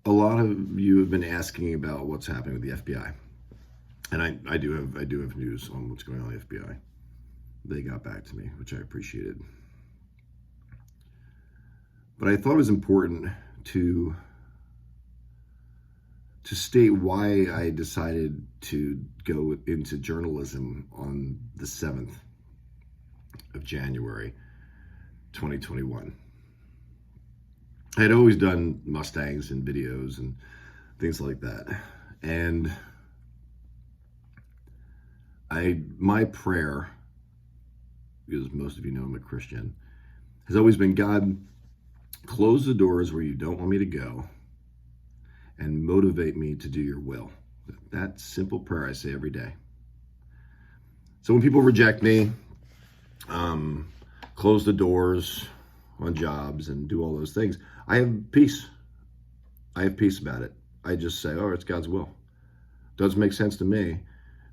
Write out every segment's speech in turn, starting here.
a lot of you have been asking about what's happening with the FBI, and I do have news on what's going on with the FBI. They got back to me, which I appreciated. But I thought it was important to state why I decided to go into journalism on the 7th of January, 2021. I had always done Mustangs and videos and things like that. And my prayer, because most of you know I'm a Christian, has always been, God, close the doors where you don't want me to go and motivate me to do your will. That simple prayer I say every day. So when people reject me, close the doors on jobs and do all those things, I have peace. I have peace about it. I just say, oh, it's God's will. Doesn't make sense to me,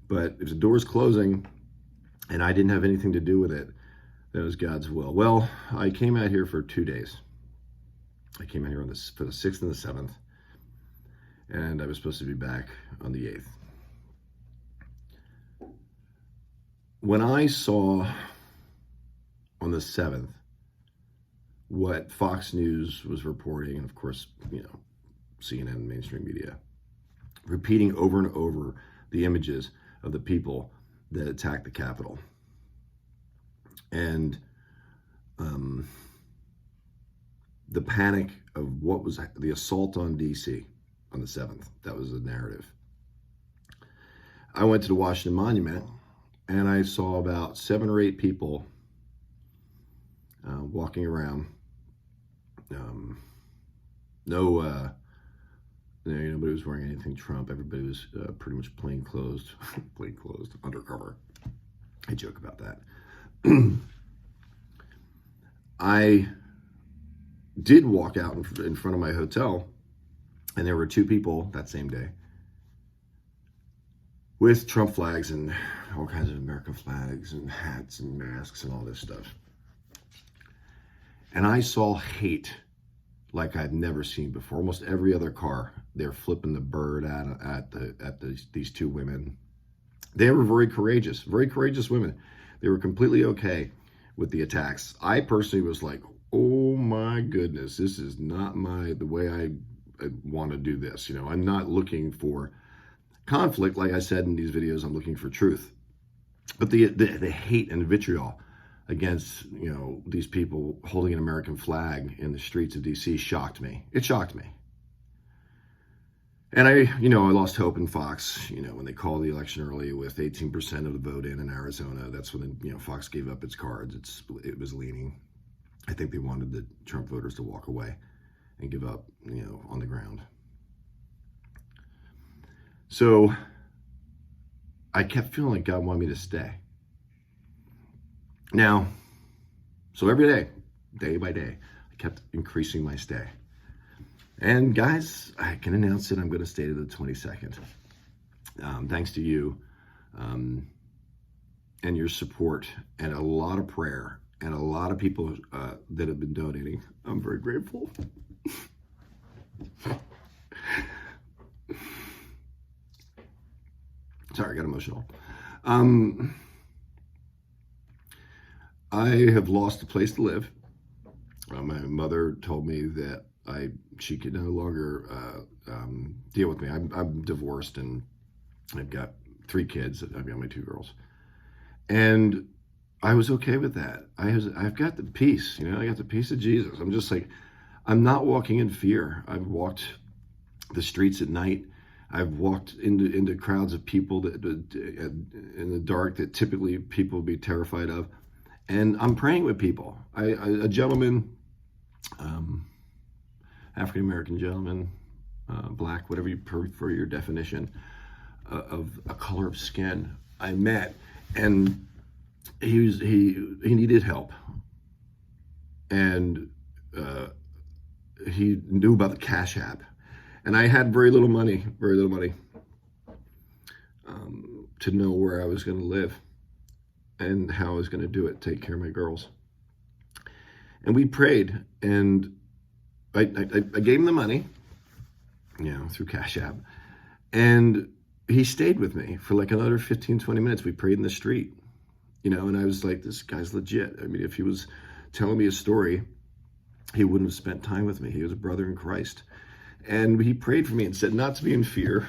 but if the door's closing and I didn't have anything to do with it, then it was God's will. Well, I came out here for 2 days. I came out here for the 6th and the 7th, and I was supposed to be back on the 8th. When I saw on the 7th what Fox News was reporting, and of course, CNN and mainstream media, repeating over and over the images of the people that attacked the Capitol. And the panic of what was the assault on DC on the 7th, that was the narrative. I went to the Washington Monument and I saw about 7 or 8 people walking around. Nobody was wearing anything Trump. Everybody was pretty much plainclothes, undercover. I joke about that. I did walk out in front of my hotel, and there were 2 people that same day with Trump flags and all kinds of American flags and hats and masks and all this stuff. And I saw hate like I've never seen before. Almost every other car, they're flipping the bird at these 2 women. They were very courageous women. They were completely okay with the attacks. I personally was like, oh my goodness, this is not the way I want to do this. I'm not looking for conflict. Like I said in these videos, I'm looking for truth. But the hate and vitriol against, these people holding an American flag in the streets of DC shocked me. It shocked me. And I lost hope in Fox, when they called the election early with 18% of the vote in Arizona. That's when, Fox gave up its cards. It was leaning. I think they wanted the Trump voters to walk away and give up, on the ground. So I kept feeling like God wanted me to stay. Now, so every day, day by day, I kept increasing my stay. And guys, I can announce it. I'm going to stay to the 22nd. Thanks to you and your support and a lot of prayer and a lot of people that have been donating. I'm very grateful. Sorry, I got emotional. I have lost a place to live. My mother told me that she could no longer deal with me. I'm divorced and I've got 3 kids. I've got my 2 girls, and I was okay with that. I've got the peace. I got the peace of Jesus. I'm just like, I'm not walking in fear. I've walked the streets at night. I've walked into crowds of people that in the dark that typically people would be terrified of. And I'm praying with people. A gentleman, African-American gentleman, black, whatever you prefer your definition of a color of skin, I met, and he needed help. And he knew about the Cash App. And I had very little money to know where I was going to live and how I was going to do it, take care of my girls. And we prayed, and I gave him the money, through Cash App. And he stayed with me for like another 15, 20 minutes. We prayed in the street, and I was like, this guy's legit. I mean, if he was telling me a story, he wouldn't have spent time with me. He was a brother in Christ. And he prayed for me and said not to be in fear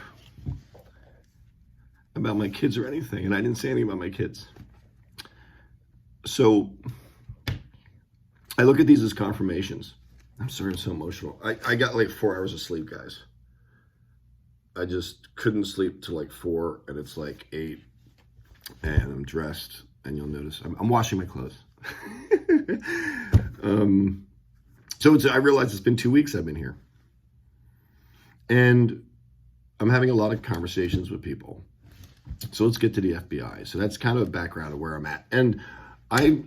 about my kids or anything. And I didn't say anything about my kids. So I look at these as confirmations. I'm sorry, I'm so emotional. I got like 4 hours of sleep, guys. I just couldn't sleep till like 4, and it's like 8, and I'm dressed, and you'll notice I'm washing my clothes. So I realize it's been 2 weeks I've been here, and I'm having a lot of conversations with people. So let's get to the FBI. So that's kind of a background of where I'm at, and I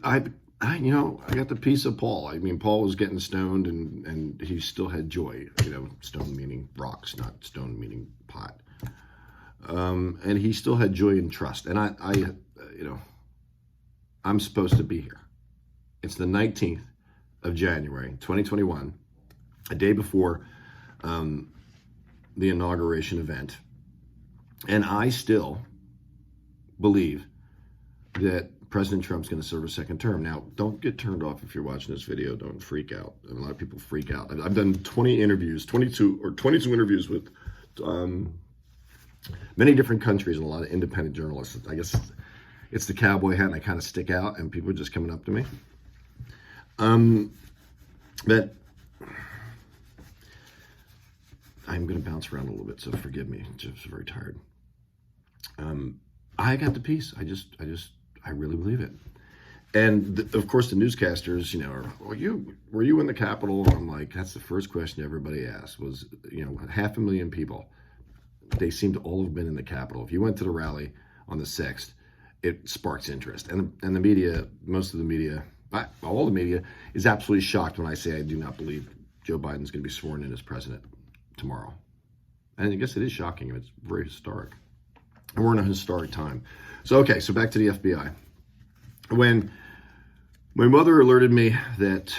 got the piece of Paul. I mean, Paul was getting stoned, and he still had joy. Stone meaning rocks, not stone meaning pot. And he still had joy and trust. And I'm supposed to be here. It's the 19th of January, 2021, a day before the inauguration event. And I still believe that President Trump's going to serve a second term. Now, don't get turned off if you're watching this video. Don't freak out. A lot of people freak out. I've done 22 interviews with many different countries and a lot of independent journalists. I guess it's the cowboy hat, and I kind of stick out, and people are just coming up to me. But I'm going to bounce around a little bit, so forgive me. I'm just very tired. I got the piece. I really believe it. And of course, the newscasters, were you in the Capitol? And I'm like, that's the first question everybody asked was, 500,000 people. They seem to all have been in the Capitol. If you went to the rally on the 6th, it sparks interest. And the media, all the media is absolutely shocked when I say I do not believe Joe Biden's going to be sworn in as president tomorrow. And I guess it is shocking, and it's very historic. And we're in a historic time. So back to the FBI. When my mother alerted me that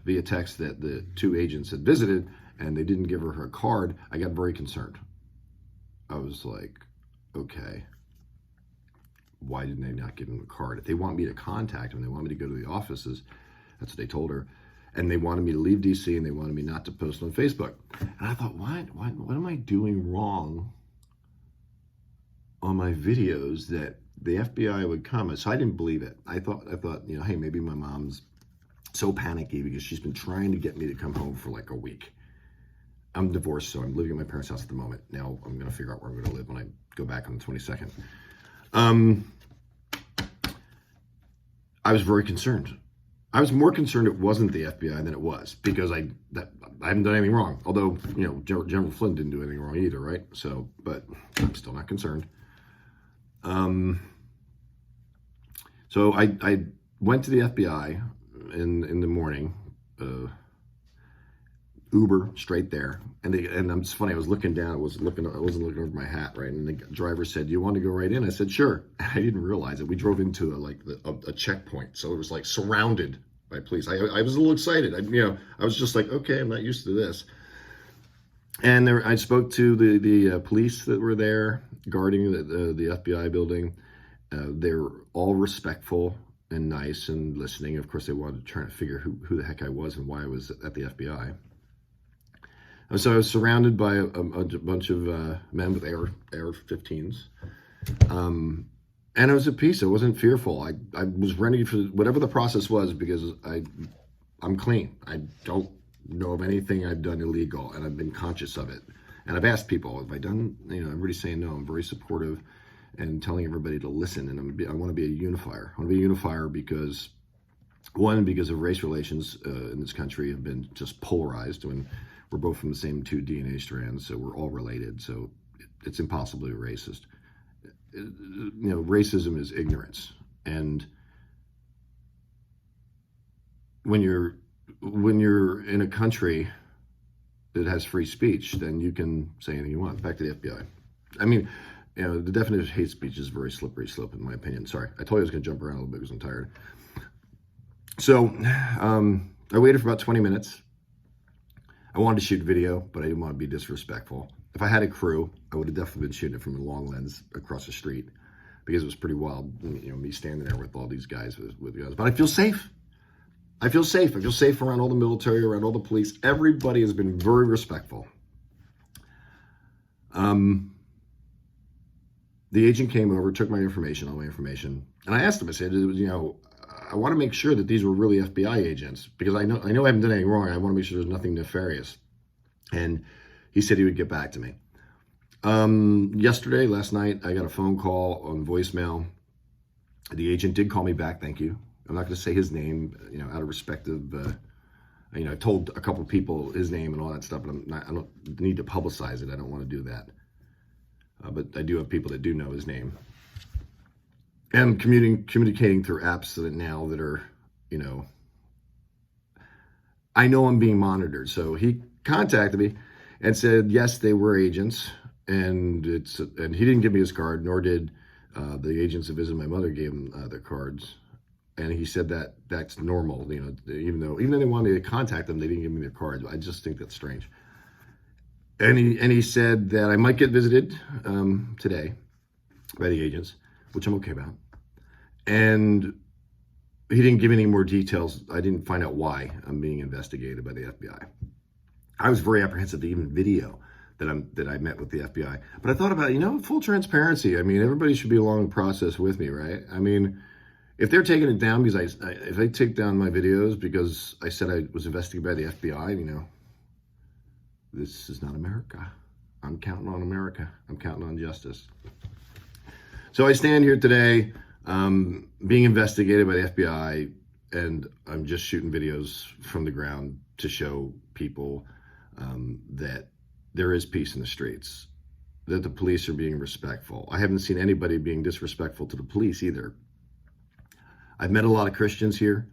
via text that the 2 agents had visited and they didn't give her card, I got very concerned. I was like, okay, why didn't they not give him a card? If they want me to contact him, they want me to go to the offices, that's what they told her. And they wanted me to leave DC, and they wanted me not to post on Facebook. And I thought, what am I doing wrong on my videos that the FBI would come? So I didn't believe it. I thought, hey, maybe my mom's so panicky because she's been trying to get me to come home for like a week. I'm divorced, so I'm living at my parents' house at the moment. Now I'm going to figure out where I'm going to live when I go back on the 22nd. I was very concerned. I was more concerned it wasn't the FBI than it was, because I haven't done anything wrong. Although, General Flynn didn't do anything wrong either, right? So, but I'm still not concerned. So I went to the FBI in the morning, Uber straight there, and it's funny. I was looking down. I wasn't looking over my hat, right? And the driver said, "Do you want to go right in?" I said, "Sure." I didn't realize it. We drove into a checkpoint, so it was like surrounded by police. I was a little excited. I was just like, okay, I'm not used to this. And I spoke to the police that were there guarding the FBI building. They're all respectful and nice and listening. Of course, they wanted to try to figure who the heck I was and why I was at the FBI. And so I was surrounded by a bunch of men with AR-15s. And it was at peace. I wasn't fearful. I was ready for whatever the process was, because I'm clean. I don't know of anything I've done illegal, and I've been conscious of it. And I've asked people, have I done, everybody's saying no. I'm very supportive and telling everybody to listen. And I want to be a unifier. I want to be a unifier because of race relations in this country have been just polarized. When we're both from the same 2 DNA strands, so we're all related. So it's impossible to be racist. Racism is ignorance. And when you're in a country that has free speech, then you can say anything you want. Back to the FBI. I mean, the definition of hate speech is a very slippery slope, in my opinion. Sorry, I told you I was going to jump around a little bit because I'm tired. So I waited for about 20 minutes. I wanted to shoot video, but I didn't want to be disrespectful. If I had a crew, I would have definitely been shooting it from a long lens across the street, because it was pretty wild, me standing there with all these guys with guns. But I feel safe. I feel safe. I feel safe around all the military, around all the police. Everybody has been very respectful. The agent came over, took my information, all my information, and I asked him, I said, I want to make sure that these were really FBI agents, because I know I haven't done anything wrong. I want to make sure there's nothing nefarious. And he said he would get back to me. Last night, I got a phone call on voicemail. The agent did call me back. Thank you. I'm not going to say his name, out of respect of, I told a couple of people his name and all that stuff, but I don't need to publicize it. I don't want to do that. But I do have people that do know his name. And I'm communicating through apps now that are, I know I'm being monitored. So he contacted me and said, yes, they were agents. And he didn't give me his card, nor did the agents that visited my mother gave him their cards. And he said that that's normal, even though they wanted me to contact them, they didn't give me their cards. I just think that's strange. And he said that I might get visited today by the agents, which I'm okay about. And he didn't give any more details. I didn't find out why I'm being investigated by the FBI. I was very apprehensive to even video that I met with the FBI. But I thought about full transparency. I mean, everybody should be along the process with me, right? I mean, if they're taking it down because if they take down my videos because I said I was investigated by the FBI, this is not America. I'm counting on America. I'm counting on justice. So I stand here today being investigated by the FBI, and I'm just shooting videos from the ground to show people that there is peace in the streets, that the police are being respectful. I haven't seen anybody being disrespectful to the police either. I've met a lot of Christians here.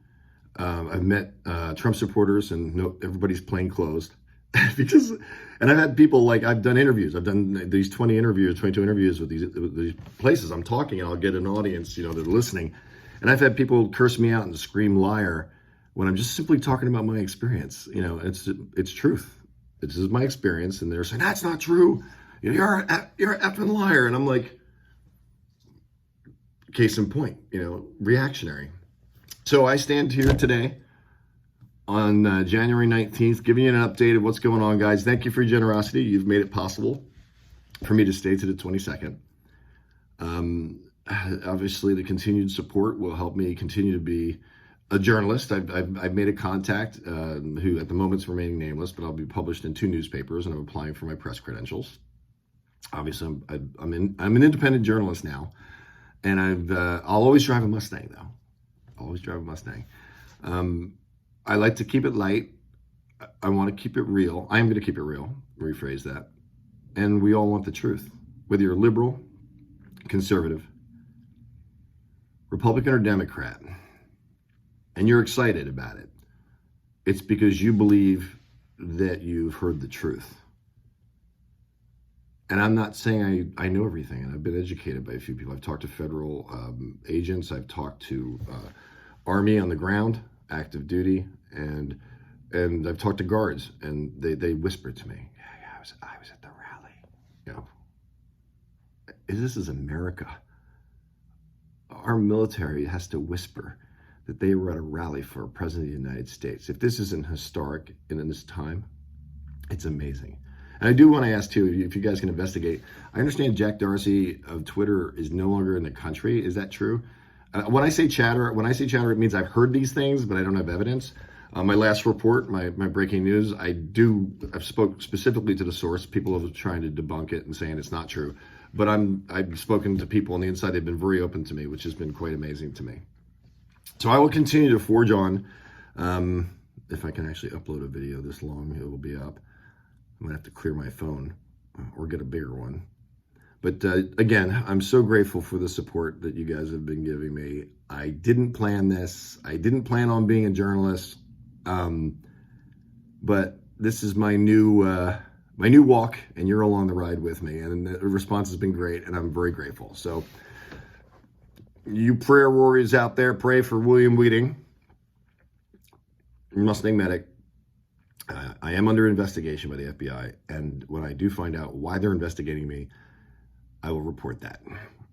I've met Trump supporters, and everybody's plain clothes. And I've had people I've done interviews. I've done these 22 interviews with these places. I'm talking, and I'll get an audience, they're listening. And I've had people curse me out and scream liar when I'm just simply talking about my experience. It's truth. This is my experience, and they're saying that's not true. You're an effing liar, and I'm like, case in point, reactionary. So I stand here today on January 19th, giving you an update of what's going on, guys. Thank you for your generosity. You've made it possible for me to stay to the 22nd. Obviously, the continued support will help me continue to be a journalist. I've made a contact who at the moment's remaining nameless, but I'll be published in 2 newspapers, and I'm applying for my press credentials. Obviously, I'm an independent journalist now, and I'll always drive a Mustang, though. Always drive a Mustang. I like to keep it light. I want to keep it real. I am going to keep it real. Rephrase that. And we all want the truth. Whether you're liberal, conservative, Republican, or Democrat, and you're excited about it, it's because you believe that you've heard the truth. And I'm not saying I know everything, and I've been educated by a few people. I've talked to federal agents. I've talked to Army on the ground, active duty, and I've talked to guards, and they whispered to me, yeah, I was at the rally. This is America. Our military has to whisper that they were at a rally for a president of the United States. If this isn't historic in this time, it's amazing. And I do want to ask, too, if you guys can investigate. I understand Jack Dorsey of Twitter is no longer in the country. Is that true? When I say chatter, it means I've heard these things, but I don't have evidence. My last report, my breaking news, I've spoke specifically to the source. People have trying to debunk it and saying it's not true. But I've spoken to people on the inside. They've been very open to me, which has been quite amazing to me. So I will continue to forge on. If I can actually upload a video this long, it will be up. I'm going to have to clear my phone or get a bigger one. But again, I'm so grateful for the support that you guys have been giving me. I didn't plan this. I didn't plan on being a journalist. But this is my new walk, and you're along the ride with me. And the response has been great, and I'm very grateful. So you prayer warriors out there, pray for William Wieting MustangMedic. I am under investigation by the FBI, and when I do find out why they're investigating me, I will report that.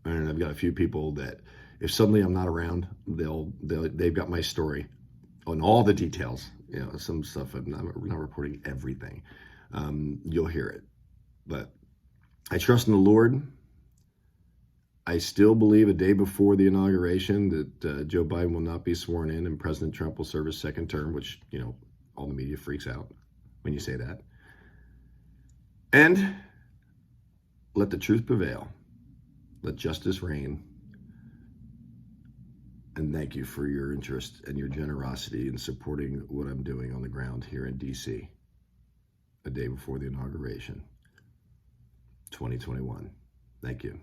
And I've got a few people that, if suddenly I'm not around, they've got my story on all the details. You know, some stuff we're not reporting everything. You'll hear it, but I trust in the Lord. I still believe a day before the inauguration that Joe Biden will not be sworn in and President Trump will serve his second term, which, you know, all the media freaks out when you say that. And let the truth prevail. Let justice reign. And thank you for your interest and your generosity in supporting what I'm doing on the ground here in D.C. a day before the inauguration, 2021. Thank you.